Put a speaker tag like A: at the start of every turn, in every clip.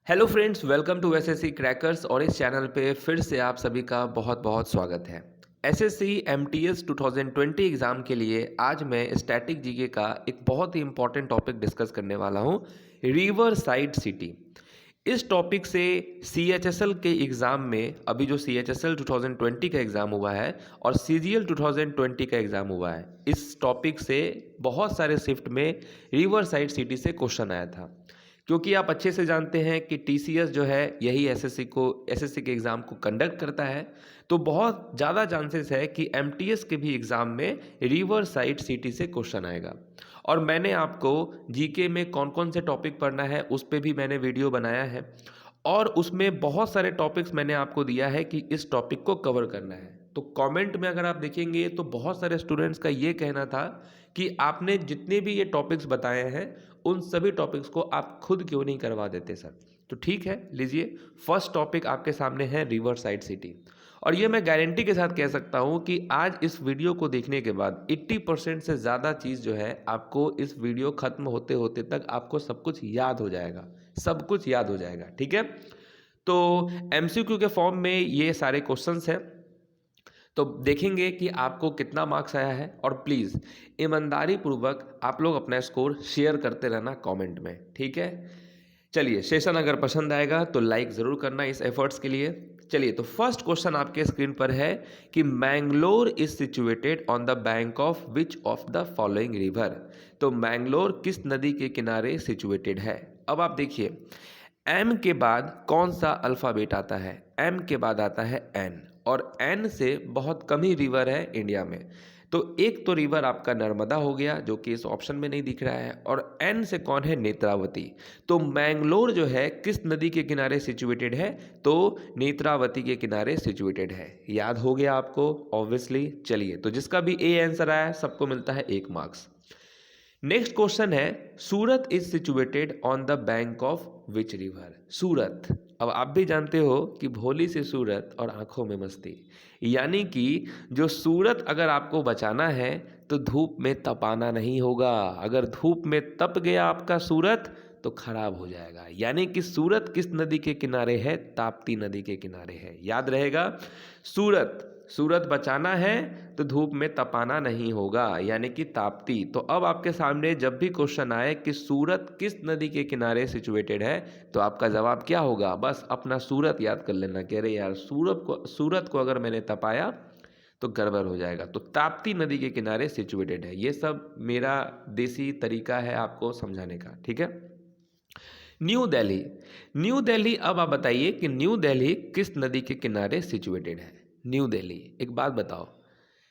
A: Hello friends, welcome to SSC crackers. और इस channel पे फिर से आप सभी का बहुत बहुत स्वागत है। एसएससी एमटीएस 2020 एग्ज़ाम के लिए आज मैं स्टैटिक जीके का एक बहुत ही इंपॉर्टेंट टॉपिक डिस्कस करने वाला हूँ, रिवर साइड सिटी। इस टॉपिक से सीएचएसएल के एग्ज़ाम में, अभी जो सीएचएसएल 2020 का एग्ज़ाम हुआ है और सीजीएल 2020 का एग्ज़ाम हुआ है, इस टॉपिक से बहुत सारे शिफ्ट में रिवर साइड सिटी से क्वेश्चन आया था। क्योंकि आप अच्छे से जानते हैं कि टीसीएस जो है यही एसएससी के एग्ज़ाम को कंडक्ट करता है, तो बहुत ज़्यादा चांसेस है कि एमटीएस के भी एग्ज़ाम में रिवर साइड सिटी से क्वेश्चन आएगा। और मैंने आपको जीके में कौन कौन से टॉपिक पढ़ना है उस पर भी मैंने वीडियो बनाया है, और उसमें बहुत सारे टॉपिक्स मैंने आपको दिया है कि इस टॉपिक को कवर करना है। तो कमेंट में अगर आप देखेंगे तो बहुत सारे स्टूडेंट्स का ये कहना था कि आपने जितने भी ये टॉपिक्स बताए हैं उन सभी टॉपिक्स को आप खुद क्यों नहीं करवा देते सर। तो ठीक है, लीजिए, फर्स्ट टॉपिक आपके सामने है रिवर साइड सिटी। और ये मैं गारंटी के साथ कह सकता हूँ कि आज इस वीडियो को देखने के बाद 80% से ज़्यादा चीज़ जो है आपको इस वीडियो ख़त्म होते होते तक आपको सब कुछ याद हो जाएगा, सब कुछ याद हो जाएगा। ठीक है, तो एमसीक्यू के फॉर्म में ये सारे क्वेश्चंस हैं, तो देखेंगे कि आपको कितना मार्क्स आया है। और प्लीज़ ईमानदारी पूर्वक आप लोग अपना स्कोर शेयर करते रहना कमेंट में, ठीक है। चलिए, सेशन अगर पसंद आएगा तो लाइक ज़रूर करना इस एफर्ट्स के लिए। चलिए, तो फर्स्ट क्वेश्चन आपके स्क्रीन पर है कि Mangalore is situated on the bank of which of the following river. तो मैंगलोर किस नदी के किनारे सिचुएटेड है। अब आप देखिए, एम के बाद कौन सा अल्फ़ाबेट आता है। एम के बाद आता है एन, और एन से बहुत कम ही रिवर है इंडिया में। तो एक तो रिवर आपका नर्मदा हो गया जो कि इस ऑप्शन में नहीं दिख रहा है, और एन से कौन है, नेत्रावती। तो मैंगलोर जो है किस नदी के किनारे सिचुएटेड है, तो नेत्रावती के किनारे सिचुएटेड है। याद हो गया आपको ऑब्वियसली। चलिए, तो जिसका भी ए आंसर आया सबको मिलता है 1 मार्क्स। नेक्स्ट क्वेश्चन है, Surat is situated on the bank of which river. Surat, अब आप भी जानते हो कि भोली से सूरत और आंखों में मस्ती, यानी कि जो सूरत अगर आपको बचाना है तो धूप में तपाना नहीं होगा। अगर धूप में तप गया आपका सूरत तो खराब हो जाएगा। यानी कि सूरत किस नदी के किनारे है, ताप्ती नदी के किनारे है। याद रहेगा, सूरत, सूरत बचाना है तो धूप में तपाना नहीं होगा, यानी कि ताप्ती। तो अब आपके सामने जब भी क्वेश्चन आए कि सूरत किस नदी के किनारे सिचुएटेड है, तो आपका जवाब क्या होगा, बस अपना सूरत याद कर लेना। कह रहे यार, सूरत को अगर मैंने तपाया तो गड़बड़ हो जाएगा। तो ताप्ती नदी के किनारे सिचुएटेड है। ये सब मेरा देसी तरीका है आपको समझाने का, ठीक है। न्यू दिल्ली, न्यू दिल्ली, अब आप बताइए कि न्यू दिल्ली किस नदी के किनारे सिचुएटेड है। न्यू दिल्ली, एक बात बताओ,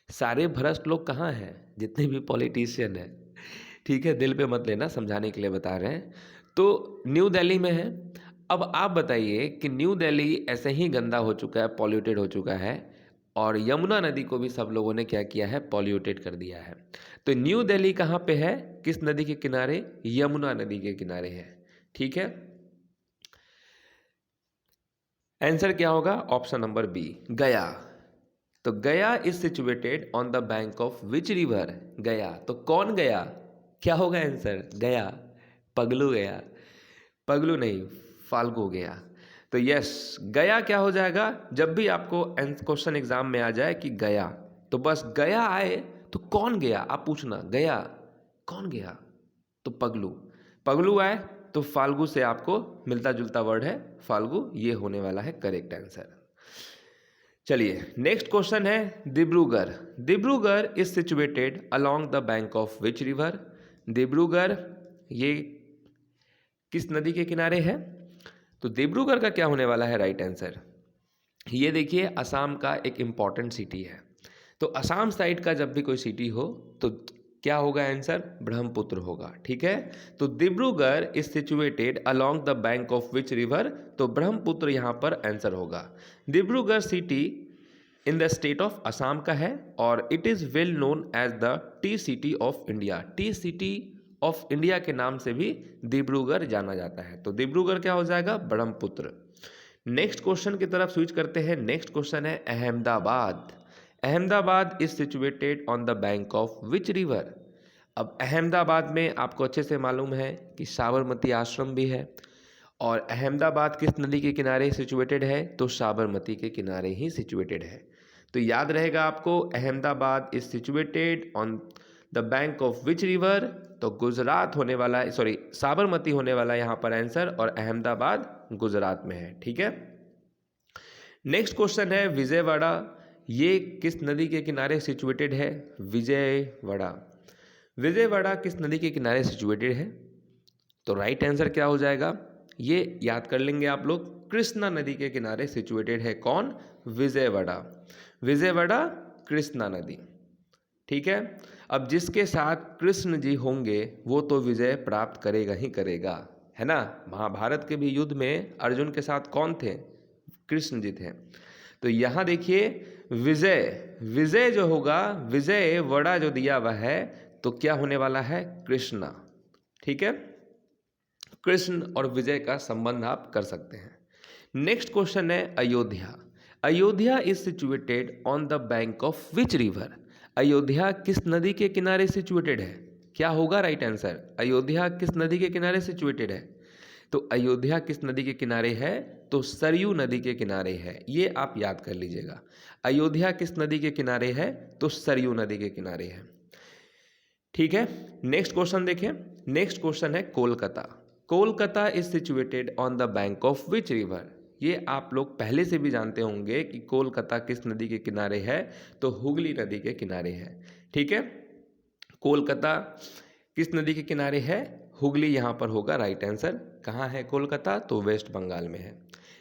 A: सारे भ्रष्ट लोग कहाँ हैं, जितने भी पॉलिटिशियन हैं, ठीक है, दिल पे मत लेना, समझाने के लिए बता रहे हैं। तो न्यू दिल्ली में है। अब आप बताइए कि न्यू दिल्ली ऐसे ही गंदा हो चुका है, पॉल्यूटेड हो चुका है, और यमुना नदी को भी सब लोगों ने क्या किया है, पॉल्यूटेड कर दिया है। तो न्यू दिल्ली कहाँ पे है, किस नदी के किनारे, यमुना नदी के किनारे है, ठीक है। आंसर क्या होगा, ऑप्शन नंबर बी, गया। तो गया is situated on the bank of which river. गया, तो कौन गया, क्या होगा आंसर, गया, पगलू गया, पगलू नहीं, फाल्गु गया। तो यस, गया क्या हो जाएगा, जब भी आपको क्वेश्चन एग्जाम में आ जाए कि गया, तो बस गया आए तो कौन गया आप पूछना, गया कौन गया, तो पगलू, पगलू आए तो फाल्गु से आपको मिलता जुलता वर्ड है फाल्गु, ये होने वाला है करेक्ट आंसर। चलिए, नेक्स्ट क्वेश्चन है, Dibrugarh. Dibrugarh is situated along the bank of which river. Dibrugarh ये किस नदी के किनारे है। तो डिब्रूगढ़ का क्या होने वाला है राइट आंसर। ये देखिए, असम का एक इम्पॉर्टेंट सिटी है। तो असम साइड का जब भी कोई सिटी हो तो क्या होगा आंसर, ब्रह्मपुत्र होगा, ठीक है। तो Dibrugarh is situated along the bank of which river, तो ब्रह्मपुत्र यहाँ पर आंसर होगा। Dibrugarh city in the state of Assam का है, और it is well known as the tea city of India. Tea city of India के नाम से भी डिब्रूगढ़ जाना जाता है। तो डिब्रूगढ़ क्या हो जाएगा, ब्रह्मपुत्र। नेक्स्ट क्वेश्चन की तरफ स्विच करते हैं। नेक्स्ट क्वेश्चन है, Ahmedabad. Ahmedabad is situated on the bank of which river. अब अहमदाबाद में आपको अच्छे से मालूम है कि साबरमती आश्रम भी है, और अहमदाबाद किस नदी के किनारे सिचुएटेड है? तो साबरमती के किनारे ही सिचुएटेड है। तो याद रहेगा आपको, Ahmedabad is situated on the bank of which river? तो गुजरात होने वाला है, सॉरी साबरमती होने वाला है यहाँ पर आंसर, और अहमदाबाद गुजरात में है। ठीक है, नेक्स्ट क्वेश्चन है विजयवाड़ा, ये किस नदी के किनारे सिचुएटेड है? विजयवाड़ा, विजयवाड़ा किस नदी के किनारे सिचुएटेड है? तो राइट आंसर क्या हो जाएगा? ये याद कर लेंगे आप लोग, कृष्णा नदी के किनारे सिचुएटेड है। कौन? विजयवाड़ा, विजयवाड़ा कृष्णा नदी। ठीक है, अब जिसके साथ कृष्ण जी होंगे वो तो विजय प्राप्त करेगा ही करेगा, है ना। महाभारत के भी युद्ध में अर्जुन के साथ कौन थे? कृष्ण जी थे। तो यहाँ देखिए विजय, विजय जो होगा, विजय वड़ा जो दिया हुआ है, तो क्या होने वाला है? कृष्णा। ठीक है, कृष्ण और विजय का संबंध आप कर सकते हैं। नेक्स्ट क्वेश्चन है Ayodhya, Ayodhya is situated on the bank of which river? Ayodhya किस नदी के किनारे सिचुएटेड है? क्या होगा राइट आंसर? अयोध्या किस नदी के किनारे सिचुएटेड है? तो अयोध्या किस नदी के किनारे है? तो सरयू नदी के किनारे है। ये आप याद कर लीजिएगा, अयोध्या किस नदी के किनारे है? तो सरयू नदी के किनारे है। ठीक है, नेक्स्ट क्वेश्चन देखें। नेक्स्ट क्वेश्चन है Kolkata, Kolkata is situated on the bank of which river? ये आप लोग पहले से भी जानते होंगे कि कोलकाता किस नदी के किनारे है? तो हुगली नदी के किनारे है। ठीक है, कोलकाता किस नदी के किनारे है? हुगली यहाँ पर होगा राइट आंसर। कहाँ है कोलकाता? तो वेस्ट बंगाल में है।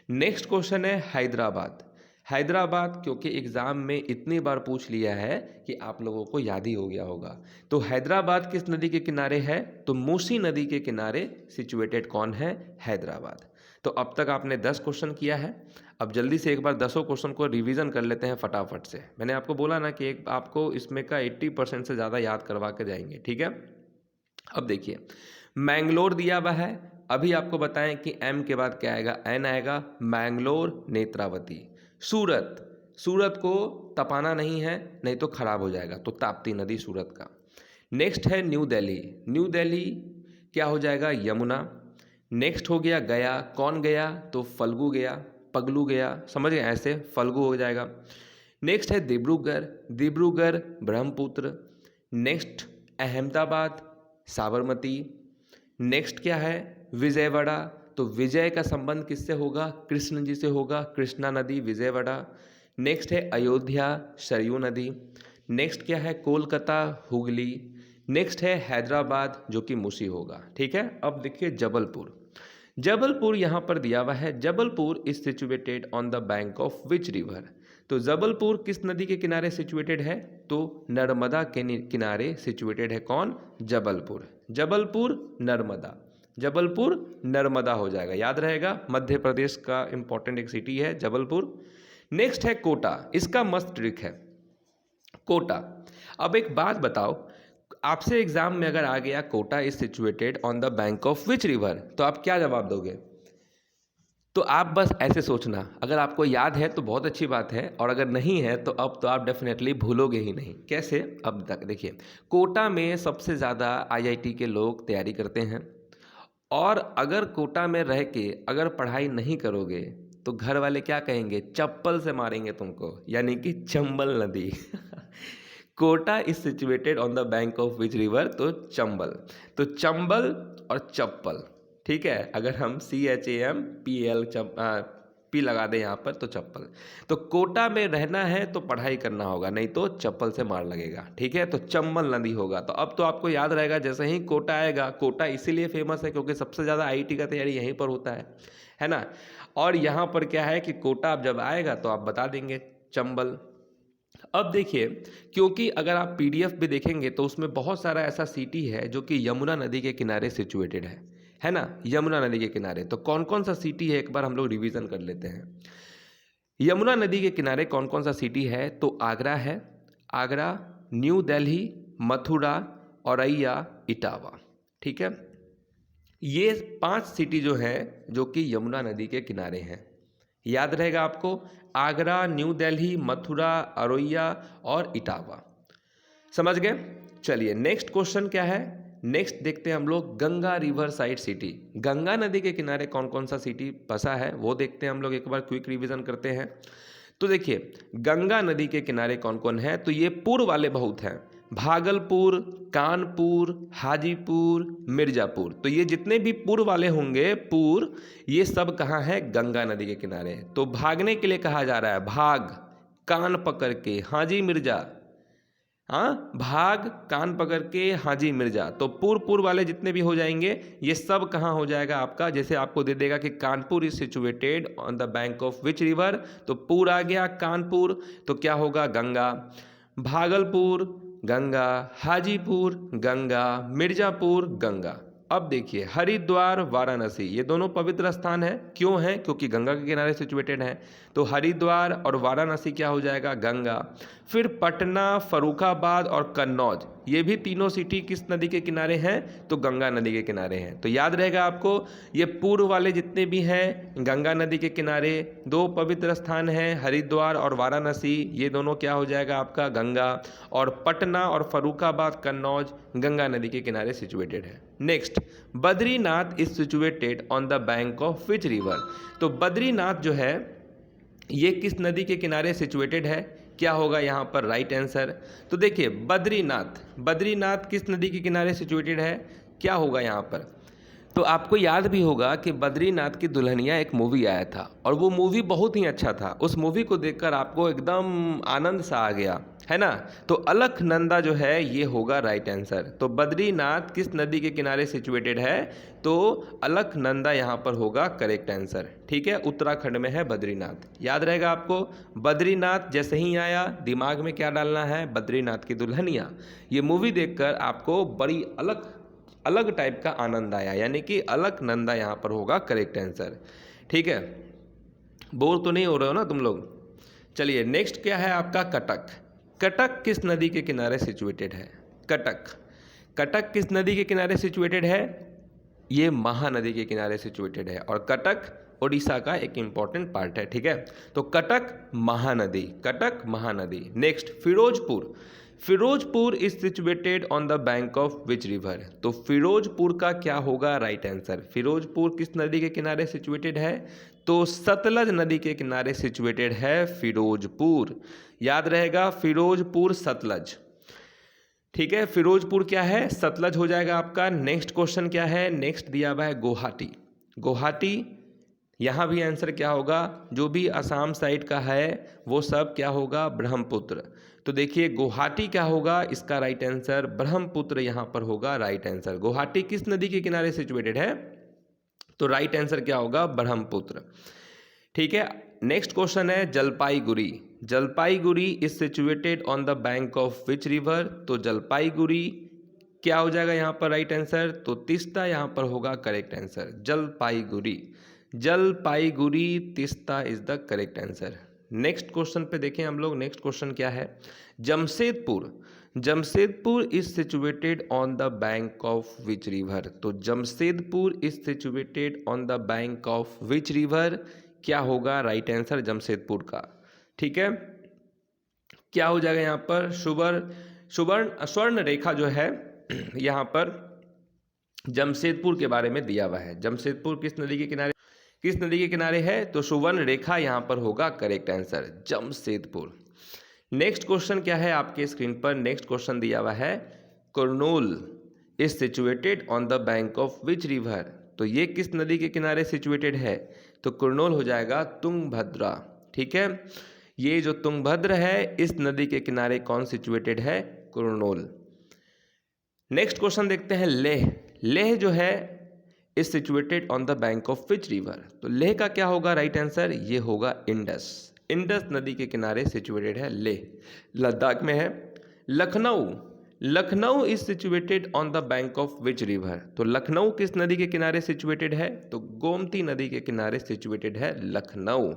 A: नेक्स्ट क्वेश्चन है हैदराबाद, हैदराबाद क्योंकि एग्जाम में इतनी बार पूछ लिया है कि आप लोगों को याद ही हो गया होगा। तो हैदराबाद किस नदी के किनारे है? तो मूसी नदी के किनारे सिचुएटेड कौन है? हैदराबाद। तो अब तक आपने 10 क्वेश्चन किया है, अब जल्दी से एक बार 10 क्वेश्चन को रिवीजन कर लेते हैं फटाफट से। मैंने आपको बोला ना कि एक आपको इसमें का 80% से ज़्यादा याद करवा के जाएंगे। ठीक है, अब देखिए मैंगलोर दिया हुआ है, अभी आपको बताएं कि एम के बाद क्या आएगा? एन आएगा। मैंगलोर, नेत्रावती। सूरत, सूरत को तपाना नहीं है, नहीं तो खराब हो जाएगा, तो ताप्ती नदी सूरत का। नेक्स्ट है न्यू दिल्ली, न्यू दिल्ली क्या हो जाएगा? यमुना। नेक्स्ट हो गया गया, कौन गया? तो फल्गु गया, पगलू गया, समझ गए, ऐसे फल्गु हो जाएगा। नेक्स्ट है डिब्रूगढ़, डिब्रूगढ़ ब्रह्मपुत्र। नेक्स्ट अहमदाबाद, साबरमती। नेक्स्ट क्या है? विजयवाड़ा, तो विजय का संबंध किससे होगा? कृष्ण जी से होगा, कृष्णा नदी, विजयवाड़ा। नेक्स्ट है अयोध्या, सरयू नदी। नेक्स्ट क्या है? कोलकाता, हुगली। नेक्स्ट है हैदराबाद जो कि मूसी होगा। ठीक है, अब देखिए जबलपुर, जबलपुर यहाँ पर दिया हुआ है, Jabalpur is situated on the bank of which river? तो जबलपुर किस नदी के किनारे सिचुएटेड है? तो नर्मदा के किनारे सिचुएटेड है। कौन? जबलपुर, जबलपुर नर्मदा, जबलपुर नर्मदा हो जाएगा, याद रहेगा। मध्य प्रदेश का इंपॉर्टेंट एक सिटी है जबलपुर। नेक्स्ट है कोटा, इसका मस्त ट्रिक है कोटा। अब एक बात बताओ, आपसे एग्जाम में अगर आ गया Kota is situated on the bank of which river, तो आप क्या जवाब दोगे? तो आप बस ऐसे सोचना, अगर आपको याद है तो बहुत अच्छी बात है, और अगर नहीं है तो अब तो आप डेफिनेटली भूलोगे ही नहीं। कैसे? अब तक देखिए, कोटा में सबसे ज़्यादा आईआईटी के लोग तैयारी करते हैं, और अगर कोटा में रह के अगर पढ़ाई नहीं करोगे तो घर वाले क्या कहेंगे? चप्पल से मारेंगे तुमको, यानी कि चंबल नदी। Kota is situated on the bank of which river? तो चंबल, तो चंबल और चप्पल। ठीक है, अगर हम CHAMPL पी लगा दें यहाँ पर तो चप्पल। तो कोटा में रहना है तो पढ़ाई करना होगा, नहीं तो चप्पल से मार लगेगा। ठीक है, तो चंबल नदी होगा। तो अब तो आपको याद रहेगा, जैसे ही कोटा आएगा, कोटा इसीलिए फेमस है क्योंकि सबसे ज़्यादा आईआईटी का तैयारी यहीं पर होता है ना। और यहाँ पर क्या है कि कोटा अब जब आएगा तो आप बता देंगे चंबल। अब देखिए, क्योंकि अगर आप PDF भी देखेंगे तो उसमें बहुत सारा ऐसा सिटी है जो कि यमुना नदी के किनारे सिचुएटेड है ना, यमुना नदी के किनारे। तो कौन कौन सा सिटी है एक बार हम लोग रिवीजन कर लेते हैं। यमुना नदी के किनारे कौन कौन सा सिटी है? तो आगरा है, आगरा, न्यू दिल्ली, मथुरा, औरैया, इटावा। ठीक है, ये 5 सिटी जो है जो कि यमुना नदी के किनारे हैं। याद रहेगा आपको, आगरा, न्यू दिल्ली, मथुरा, औरैया और इटावा। समझ गए? चलिए नेक्स्ट क्वेश्चन क्या है? नेक्स्ट देखते हैं हम लोग Ganga river side city. Ganga नदी के किनारे कौन कौन सा सिटी बसा है वो देखते हैं हम लोग, एक बार क्विक रिवीजन करते हैं। तो देखिए गंगा नदी के किनारे कौन कौन है, तो ये पूर्व वाले बहुत हैं, भागलपुर, कानपुर, हाजीपुर, मिर्जापुर। तो ये जितने भी पूर्व वाले होंगे, पूर्व, ये सब कहाँ है, गंगा नदी के किनारे। तो भागने के लिए कहा जा रहा है भाग, कान पकड़ के हाजी मिर्जा, हाँ भाग कान पकड़ के हाजी मिर्जा। तो पूर्व वाले जितने भी हो जाएंगे ये सब कहाँ हो जाएगा आपका, जैसे आपको दे देगा कि Kanpur is situated on the bank of which river, तो पूर आ गया कानपुर, तो क्या होगा गंगा, भागलपुर गंगा, हाजीपुर गंगा, मिर्जापुर गंगा। अब देखिए हरिद्वार, वाराणसी, ये दोनों पवित्र स्थान है, क्यों है, क्योंकि गंगा के किनारे सिचुएटेड है। तो हरिद्वार और वाराणसी क्या हो जाएगा, गंगा। फिर पटना, फर्रुखाबाद और कन्नौज, ये भी तीनों सिटी किस नदी के किनारे हैं, तो गंगा नदी के किनारे हैं। तो याद रहेगा आपको, ये पूर्व वाले जितने भी हैं गंगा नदी के किनारे, दो पवित्र स्थान हैं हरिद्वार और वाराणसी, ये दोनों क्या हो जाएगा आपका, गंगा। और पटना और फर्रुखाबाद, कन्नौज गंगा नदी के किनारे सिचुएटेड है। Next, Badrinath is situated on the bank of which river. तो बद्रीनाथ जो है ये किस नदी के किनारे सिचुएटेड है, क्या होगा यहाँ पर राइट आंसर। तो देखिए बद्रीनाथ किस नदी के किनारे सिचुएटेड है, क्या होगा यहाँ पर। तो आपको याद भी होगा कि बद्रीनाथ की दुल्हनिया एक मूवी आया था और वो मूवी बहुत ही अच्छा था। उस मूवी को देखकर आपको एकदम आनंद सा आ गया, है ना। तो अलकनंदा जो है ये होगा राइट आंसर। तो बद्रीनाथ किस नदी के किनारे सिचुएटेड है, तो अलकनंदा यहाँ पर होगा करेक्ट आंसर। ठीक है, उत्तराखंड में है बद्रीनाथ, याद रहेगा आपको। बद्रीनाथ जैसे ही आया दिमाग में क्या डालना है, बद्रीनाथ की दुल्हनिया। ये मूवी देखकर आपको बड़ी अलग टाइप का आनंद आया, यानी कि अलकनंदा यहाँ पर होगा करेक्ट आंसर। ठीक है, बोर तो नहीं हो रहे हो ना तुम लोग। चलिए नेक्स्ट क्या है आपका, कटक। कटक किस नदी के किनारे सिचुएटेड है, कटक किस नदी के किनारे सिचुएटेड है, ये महानदी के किनारे सिचुएटेड है। और कटक ओडिशा का एक इंपॉर्टेंट पार्ट है। ठीक है, तो Cuttack Mahanadi. Next, Firozpur is situated on the bank of which river. तो फिरोजपुर का क्या होगा राइट आंसर। फिरोजपुर किस नदी के किनारे सिचुएटेड है, तो सतलज नदी के किनारे सिचुएटेड है फिरोजपुर, याद रहेगा फिरोजपुर सतलज। ठीक है, फिरोजपुर क्या है, सतलज हो जाएगा आपका। नेक्स्ट क्वेश्चन क्या है, नेक्स्ट दिया हुआ है गुवाहाटी। यहाँ भी आंसर क्या होगा, जो भी असम साइड का है वो सब क्या होगा, ब्रह्मपुत्र। तो देखिए गुवाहाटी क्या होगा, इसका राइट आंसर ब्रह्मपुत्र यहाँ पर होगा राइट आंसर। गुवाहाटी किस नदी के किनारे सिचुएटेड है, तो राइट आंसर क्या होगा, ब्रह्मपुत्र। ठीक है, नेक्स्ट क्वेश्चन है Jalpaiguri is situated on the bank of which river. तो जलपाईगुड़ी क्या हो जाएगा यहाँ पर राइट आंसर, तो तीस्ता यहाँ पर होगा correct answer. Jalpaiguri Teesta is the correct answer. Next question पे देखें हम लोग, नेक्स्ट क्वेश्चन क्या है, Jamshedpur is situated on the bank of which river. तो Jamshedpur is situated on the bank of which river, क्या होगा राइट आंसर जमशेदपुर का। ठीक है, क्या हो जाएगा यहाँ पर, स्वर्ण रेखा जो है यहाँ पर जमशेदपुर के बारे में दिया हुआ है। जमशेदपुर किस नदी के किनारे है, तो सुवर्ण रेखा यहाँ पर होगा correct answer Jamshedpur. Next question क्या है आपके स्क्रीन पर, नेक्स्ट क्वेश्चन दिया हुआ है Kurnool is situated on the bank of which river. तो ये किस नदी के किनारे सिचुएटेड है, तो कुरनूल हो जाएगा तुंगभद्रा। ठीक है, ये जो तुंगभद्र है इस नदी के किनारे कौन सिचुएटेड है, कुरनूल। नेक्स्ट क्वेश्चन देखते हैं लेह जो है is situated on the bank of which river. तो लेह का क्या होगा राइट आंसर, ये होगा इंडस नदी के किनारे सिचुएटेड है लेह, लद्दाख में है। Lucknow is situated on the bank of which river. तो लखनऊ किस नदी के किनारे सिचुएटेड है, तो गोमती नदी के किनारे सिचुएटेड है लखनऊ।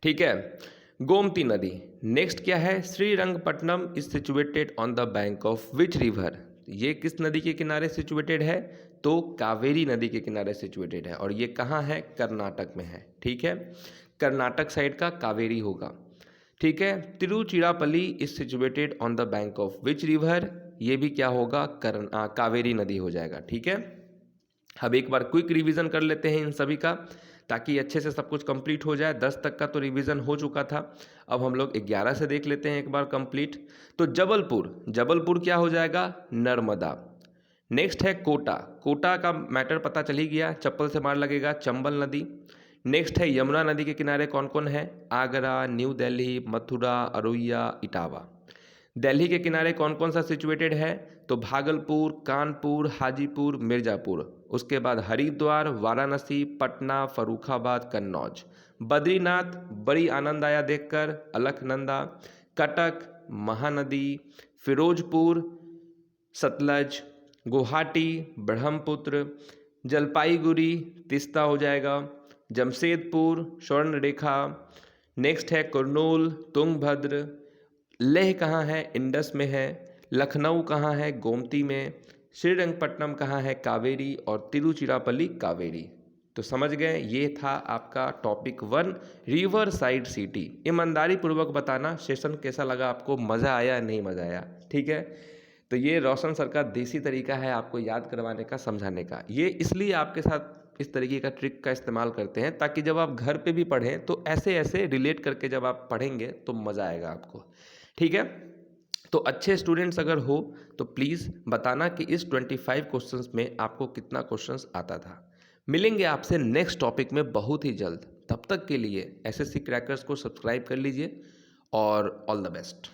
A: ठीक है, गोमती नदी। नेक्स्ट क्या है, Srirangapatnam is situated on the bank of which river. ये किस नदी के किनारे सिचुएटेड है, तो कावेरी नदी के किनारे सिचुएटेड है। और ये कहाँ है, कर्नाटक में है। ठीक है, कर्नाटक साइड का कावेरी होगा। ठीक है, Tiruchirappalli is situated on the bank of which river. ये भी क्या होगा, कावेरी नदी हो जाएगा। ठीक है, अब एक बार क्विक रिवीजन कर लेते हैं इन सभी का, ताकि अच्छे से सब कुछ कंप्लीट हो जाए। 10 तक का तो रिवीजन हो चुका था, अब हम लोग 11 से देख लेते हैं एक बार कंप्लीट। तो जबलपुर, जबलपुर क्या हो जाएगा, नर्मदा। नेक्स्ट है कोटा, कोटा का मैटर पता चल ही गया, चप्पल से मार लगेगा, चंबल नदी। नेक्स्ट है यमुना नदी के किनारे कौन कौन है, आगरा, न्यू दिल्ली, मथुरा, अरोइया, इटावा। दिल्ली के किनारे कौन कौन सा सिचुएटेड है, तो भागलपुर, कानपुर, हाजीपुर, मिर्ज़ापुर। उसके बाद हरिद्वार, वाराणसी, पटना, फर्रुखाबाद, कन्नौज। बद्रीनाथ, बड़ी आनंद आया देखकर, अलकनंदा। कटक, महानदी, फिरोजपुर, सतलज। गुवाहाटी, ब्रह्मपुत्र। जलपाईगुड़ी, तीस्ता हो जाएगा। जमशेदपुर, स्वर्ण रेखा। नेक्स्ट है कुर्नूल, तुंगभद्र। लेह कहाँ है, इंडस में है। लखनऊ कहाँ है, गोमती में। श्रीरंगपट्टनम कहाँ है, कावेरी। और तिरुचिरापल्ली, कावेरी। तो समझ गए, ये था आपका टॉपिक 1, रिवर साइड सिटी। ईमानदारी पूर्वक बताना सेशन कैसा लगा आपको, मज़ा आया या नहीं मज़ा आया। ठीक है, तो ये रोशन सर का देसी तरीका है आपको याद करवाने का, समझाने का। ये इसलिए आपके साथ इस तरीके का ट्रिक का इस्तेमाल करते हैं, ताकि जब आप घर पे भी पढ़ें तो ऐसे ऐसे रिलेट करके जब आप पढ़ेंगे तो मज़ा आएगा आपको। ठीक है, तो अच्छे स्टूडेंट्स अगर हो तो प्लीज़ बताना कि इस 25 क्वेश्चंस में आपको कितना क्वेश्चंस आता था। मिलेंगे आपसे नेक्स्ट टॉपिक में बहुत ही जल्द। तब तक के लिए एसएससी क्रैकर्स को सब्सक्राइब कर लीजिए और ऑल द बेस्ट।